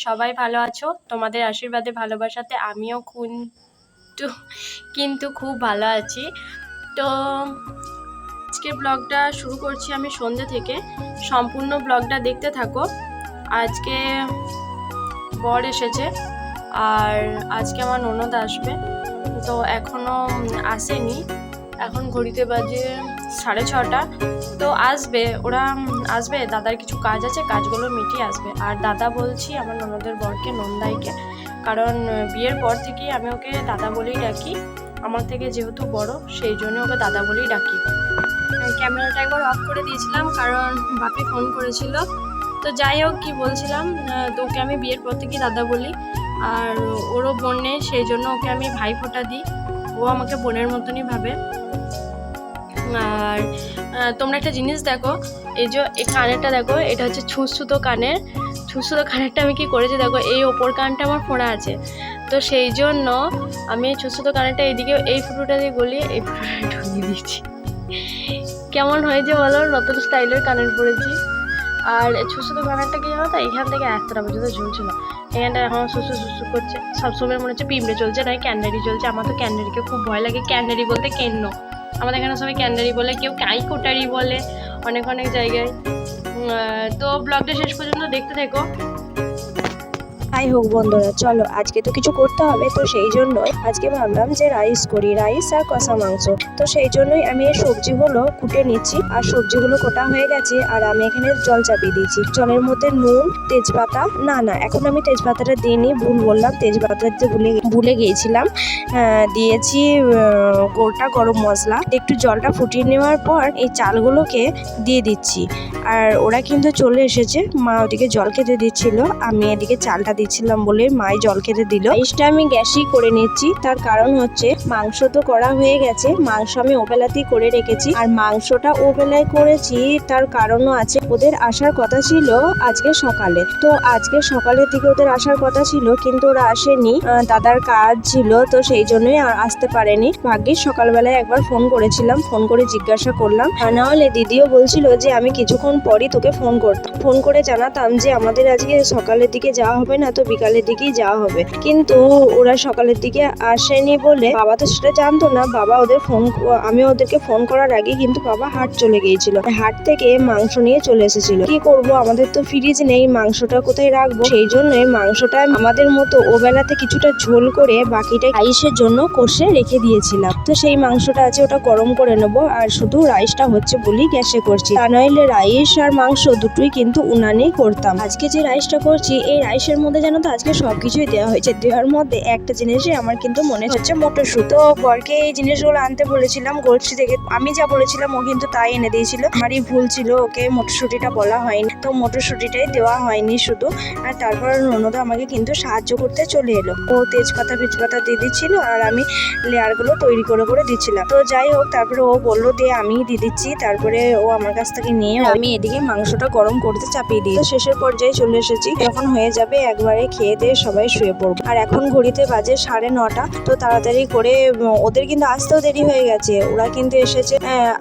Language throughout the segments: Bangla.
সবাই ভালো আছো। তোমাদের আশীর্বাদে ভালোবাসাতে আমিও কিন্তু খুব ভালো আছি। তো আজকের ব্লগটা শুরু করছি আমি সন্ধ্যে থেকে। সম্পূর্ণ ব্লগটা দেখতে থাকো। আজকে বর এসেছে আর আজকে আমার ননদ আসবে, তো এখনও আসেনি। এখন ঘড়িতে বাজে 6:30। তো ওরা আসবে, দাদার কিছু কাজ আছে, কাজগুলো মিটিয়ে আসবে। আর দাদা বলছি আমার ননদের বরকে, নন্দাইকে, কারণ বিয়ের পর থেকেই আমি ওকে দাদা বলেই ডাকি। আমার থেকে যেহেতু বড়, সেই জন্য ওকে দাদা বলেই ডাকি। ক্যামেরাটা একবার অফ করে দিয়েছিলাম কারণ বাপি ফোন করেছিল। তো যাই হোক, কী বলছিলাম, তো ওকে আমি বিয়ের পর থেকেই দাদা বলি। আর ওরও বোন নেই, সেই জন্য ওকে আমি ভাইফোঁটা দিই। ও আমাকে বোনের মতনই ভাবে। আর তোমরা একটা জিনিস দেখো, এই কানেরটা দেখো, এটা হচ্ছে ছুঁচুতো কানেরটা আমি কি করেছি দেখো, এই ওপর কানটা আমার ফোঁড়া আছে, তো সেই জন্য আমি এই ছুঁচুতো কানেরটা এইদিকে এই ফুটোটা দিয়ে গলিয়ে এই ফুটোটা ঢুকিয়ে দিয়েছি। কেমন হয়েছে বলো, নতুন স্টাইলের কানের পরেছি। আর ছুঁচুতো কানেরটা কি জানো তো, এইখান থেকে এতটা পর্যন্ত ঝুলছিল, এখানটা এখন সুসু করছে। সবসময় মনে হচ্ছে পিঁপড়ে চলছে, নয় ক্যান্ডারি চলছে। আমার তো ক্যান্ডারিকে খুব ভয় লাগে। ক্যান্ডারি বলতে কেন্ন, আমাদের এখানে সবাই ক্যান্ডারি বলে, কেউ কাইকোটারি বলে অনেক জায়গায়। তো ব্লগটা শেষ পর্যন্ত দেখতে থেকো। যাই হোক বন্ধুরা, চলো আজকে তো কিছু করতে হবে, তো সেই জন্যই আজকে ভাবলাম যে রাইস করি, রাইস আর কষা মাংস। তো সেই জন্যই আমি এই সবজিগুলো কুটে নিচ্ছি। আর সবজিগুলো কোটা হয়ে গেছে আর আমি এখানে জল চাপিয়ে দিয়েছি। জলের মধ্যে নুন, তেজপাতা, না এখন আমি তেজপাতাটা দিইনি, ভুল বললাম, তেজপাতাতে ভুলে গিয়েছিলাম। দিয়েছি গোটা গরম মশলা। একটু জলটা ফুটিয়ে নেওয়ার পর এই চালগুলোকে দিয়ে দিচ্ছি। আর ওরা কিন্তু চলে এসেছে, মা ওদিকে জল খেতে দিচ্ছিল, আমি এদিকে চালটা দিচ্ছিলাম বলে মাই জল খেতে দিল। রাইসটা আমি গ্যাসেই করে নিচ্ছি, তার কারণ হচ্ছে মাংস তো করা হয়ে গেছে, মাংস আমি ওবেলাতেই করে রেখেছি। আর মাংসটা ওবেলায় করেছি, তার কারণও আছে। ওদের আসার কথা ছিল আজকে সকালে, তো আজকে সকালের দিকে ওদের আসার কথা ছিল, কিন্তু ওরা আসেনি, দাদার কাজ ছিল, তো সেই জন্যই আসতে পারেনি। ভাগ্যিস সকালবেলায় একবার ফোন করেছিলাম, ফোন করে জিজ্ঞাসা করলাম, না হলে দিদিও বলছিল যে আমি কিছুক্ষণ পরই তোকে ফোন করে জানাতাম যে আমাদের আজকে সকালের দিকে যাওয়া হবে না, তো বিকালের দিকেই যাওয়া হবে। কিন্তু ওরা সকালের দিকে আসেনি বলে বাবা তো সেটা জানতো না। আমি ওদেরকে ফোন করার আগে কিন্তু বাবা হাট চলে গিয়েছিল, হাট থেকে মাংস নিয়ে চলে এসেছিল। কি করব, আমাদের তো ফ্রিজ নেই, মাংসটা কোথায় রাখবো? সেই জন্যই মাংসটা আমাদের মতো ওবেলাতে কিছুটা ঝোল করে বাকিটা রাইসের জন্য কষে রেখে দিয়েছিলাম। তো সেই মাংসটা আছে, ওটা গরম করে নেবো। আর শুধু রাইসটা হচ্ছে বলি গ্যাসে করছি, তা নইলে রাইস আর মাংস দুটোই কিন্তু উনানেই করতাম। আজকে যে রাইসটা করছি, এই রাইসের মধ্যে জানো তো আজকে সবকিছুই দেওয়া হয়েছে। দেওয়ার মধ্যে একটা জিনিসই আমার কিন্তু মনে হচ্ছে মটরশুঁটি। তো বরকে এই জিনিসগুলো আনতে বলেছিলাম গোলসি থেকে, আমি যা বলেছিলাম ও কিন্তু তাই এনে দিয়েছিল। আমারই ভুল ছিল, ওকে মটরশুঁটিটা বলা হয়নি, তো মটরশুঁটিটাই দেওয়া হয়নি শুধু। আর তারপর ননদ আমাকে কিন্তু সাহায্য করতে চলে এলো, ও তেজপাতা দিয়ে দিচ্ছিল আর আমি লেয়ারগুলো তৈরি করে দিচ্ছিলাম। তো যাই হোক, তারপরে ও বললো দিয়ে আমি দিয়ে দিচ্ছি। তারপরে ও আমার কাছ থেকে নিয়ে আমি এদিকে মাংসটা গরম করতে চাপিয়ে দিই। তো শেষের পর্যায়ে চলে এসেছি, যখন হয়ে যাবে একবারে খেয়ে দিয়ে সবাই শুয়ে পড়বো। আর এখন ঘড়িতে বাজে 9:30। তো তাড়াতাড়ি করে, ওদের কিন্তু আসতেও দেরি হয়ে গেছে, ওরা কিন্তু এসেছে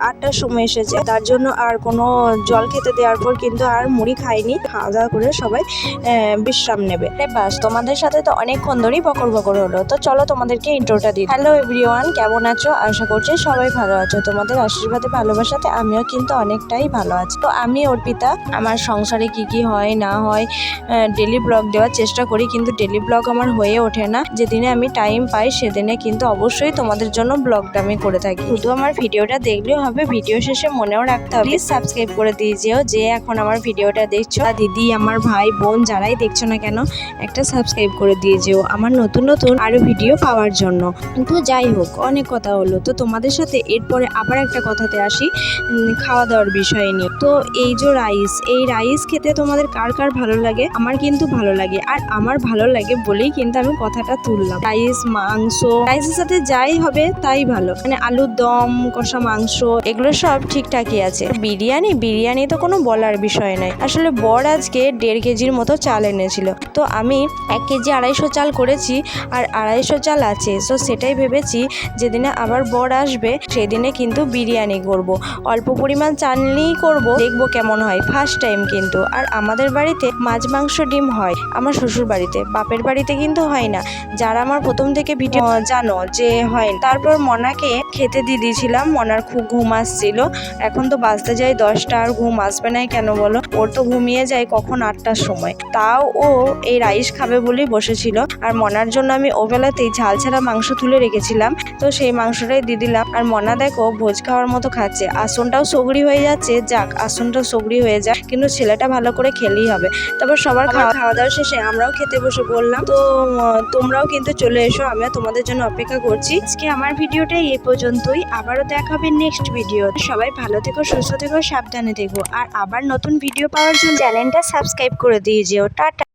8টার সময় এসেছে, তার জন্য আর কোনো জল খেতে দেওয়ার পর কিন্তু আর মুড়ি খাইনি। খাওয়া দাওয়া করে সবাই বিশ্রাম নেবে। বাস, তোমাদের সাথে তো অনেকক্ষণ ধরেই বকর হলো, তো চলো তোমাদেরকে ইন্ট্রোটা দিই। হ্যালো এভরিওয়ান, কেমন আছো? আশা করছি সবাই ভালো আছো। তোমাদের আশীর্বাদে ভালোবাসাতে আমিও কিন্তু অনেকটাই ভালো আছি। তো আমি অর্পিতা, আমার সংসারে কি হয় না হয় ডেলি ব্লগ দেওয়ার চেষ্টা করি, কিন্তু ডেলি ব্লগ আমার হয়ে ওঠে না। যেদিনে আমি টাইম পাই সেদিনে কিন্তু অবশ্যই তোমাদের জন্য ব্লগটা আমি করে থাকি। শুধু আমার ভিডিওটা দেখলেও হবে, ভিডিও শেষে মনেও রাখতে হবে প্লিজ সাবস্ক্রাইব করে দিয়ে যেও। যে এখন আমার ভিডিওটা দেখছো, দিদি, আমার ভাই বোন যারাই দেখছো না কেন, একটা সাবস্ক্রাইব করে দিয়ে যেও আমার নতুন আরো ভিডিও পাওয়ার জন্য। তো যাই হোক, অনেক কথা হলো, তো তোমাদের সাথে এরপরে আবার একটা কথাতে আসি, খাওয়া দাওয়ার বিষয় নিয়ে। তো এই যে রাইস খেতে তোমাদের কার ভালো লাগে? আমার কিন্তু ভালো লাগে, আর আমার ভালো লাগে বলেই কিন্তু আমি কথাটা তুললাম। রাইস, মাংস, রাইসের সাথে যাই হবে তাই ভালো, মানে আলুর দম, কষা মাংস, এগুলো সব ঠিকঠাকই আছে। বিরিয়ানি তো কোনো বলার বিষয় নাই। আসলে বর আজকে 1.5 কেজির মতো চাল এনেছিল, তো আমি 1 কেজি 250 চাল করেছি, আর 250 চাল আছে। তো সেটাই ভেবেছি যেদিনে আবার বর আসবে সেদিনে কিন্তু বিরিয়ানি করব। অল্প পরিমাণ চাল নিয়েই করব, দেখবো কেমন হয়, ফার্স্ট টাইম কিন্তু। আর আমাদের বাড়িতে মাছ, মাংস, ডিম হয়। আমার শ্বশুর বাড়িতে, বাপের বাড়িতে কিন্তু হয় না। যারা আমার প্রথম থেকে ভিডিও জানো যে হয়। তারপর মনাকে খেতে দিয়ে দিয়েছিলাম, মনার খুব ঘুম আসছিল। এখন তো বাজতে যায় 10টা, আর ঘুম আসবে না কেন বলো? ওর তো ঘুমিয়ে যায় কখন 8টার সময়। তাও ও এই রাইস খাবে বলেই বসেছিল। আর মনার জন্য আমি ওবেলাতেই ঝাল ছাড়া মাংস তুলে রেখেছিলাম, তো সেই মাংসটাই দিয়ে দিলাম। আর মনা দেখো ভোজ খাওয়ার মতো খাচ্ছে। আসনটাও সগড়ি হয়ে যাচ্ছে, যাক আসনটাও সগড়ি হয়ে যাক, কিন্তু ছেলেটা ভালো করে খেলেই হবে। তারপর সবার খাওয়া দাওয়া শেষে আমরাও খেতে বসে বললাম। তো তোমরাও কিন্তু চলে এসো, আমিও তোমাদের জন্য অপেক্ষা করছি। আজকে আমার ভিডিওটা এই পর্যন্তই, আবারও দেখা হবে নেক্সট ভিডিও। সবাই ভালো থেকো, সুস্থ থেকো, সাবধানে থেকো। আর আবার নতুন ভিডিও পাওয়ার জন্য চ্যানেলটা সাবস্ক্রাইব করে দিয়ে যেও। টাটা।